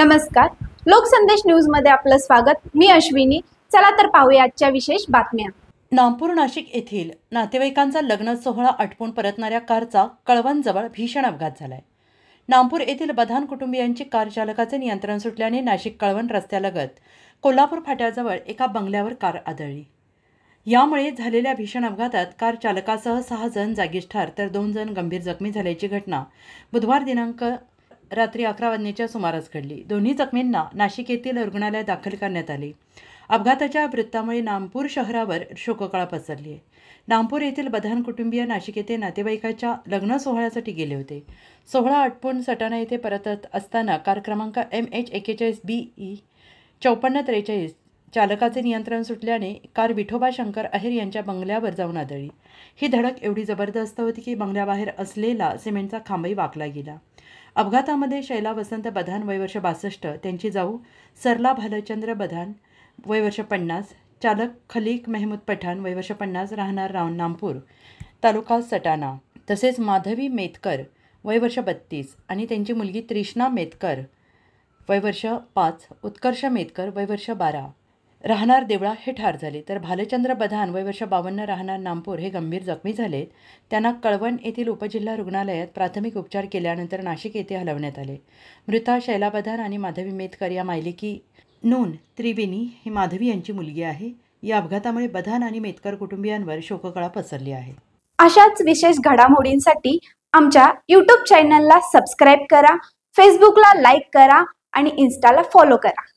नमस्कार, लोकसंदेश न्यूज मध्ये आपलं स्वागत। मी अश्विनी। चला तर पाहूया आजच्या विशेष बातम्या। नामपूर नाशिक येथील नातेवाईकांचा लग्न सोहळा आटपून परतणाऱ्या कारचा कळवणजवळ भीषण अपघात झालाय। नामपूर येथील बधान कुटुंबियांची कार चालकाचे नियंत्रण सुटल्याने नाशिक कळवण रस्त्यालगत कोल्हापूर फाट्याजवळ एका बंगल्यावर कार आदळली। यामुळे झालेल्या भीषण अपघातात कार चालकासह 6 जण जागीच ठार तर 2 जण गंभीर जखमी झाल्याची घटना बुधवार दिनांक रात्री 11 वाजण्याच्या सुमारास घडली। दोन्ही जखमींना नाशिक येथील रुग्णालयात दाखल करण्यात आले। अपघाताच्या वृत्तामुळे नामपूर शहरावर शोककळा पसरली आहे। नामपूर येथील बधान कुटुंबीय नाशिक येथे नातेवाईकाच्या लग्न सोहळ्यासाठी गेले होते। सोहळा आटपून सटाणा येथे परतत असताना कार क्रमांक MH41BE 5443 चालकाचे नियंत्रण सुटल्याने कार विठोबा शंकर अहेर यांच्या बंगल्यावर जाऊन आदळली। ही धडक एवढी जबरदस्त होती की बंगल्याबाहेर असलेला सिमेंटचा खांबही वाकला गेला। अपघातामध्ये शैला वसंत बधान वय वर्ष 62, त्यांची जाऊ सरला भालचंद्र बधान वय वर्ष 50, चालक खलीक महमूद पठाण वय वर्ष 50 राहणार नामपूर तालुका सटाणा, तसेच माधवी मेतकर वय वर्ष 32 आणि त्यांची मुलगी त्रिष्णा मेतकर वय वर्ष 5, उत्कर्ष मेतकर वय वर्ष 12 राहणार देवळा हे ठार झाले, तर भालचंद्र बधान वय वर्ष 52 राहणार नामपूर हे गंभीर जखमी झालेत। त्यांना कळवण येथील उपजिल्हा रुग्णालयात प्राथमिक उपचार केल्यानंतर नाशिक येथे हलवण्यात आले। मृता शैला बधान आणि माधवी मेतकर या मायलेकी नून त्रिवेणी ही माधवी यांची मुलगी आहे। या अपघातामुळे बधान आणि मेतकर कुटुंबियांवर शोककळा पसरली आहे। अशाच विशेष घडामोडींसाठी आमच्या YouTube चॅनलला सबस्क्राइब करा, फेसबुकला लाईक करा आणि इन्स्टाला फॉलो करा।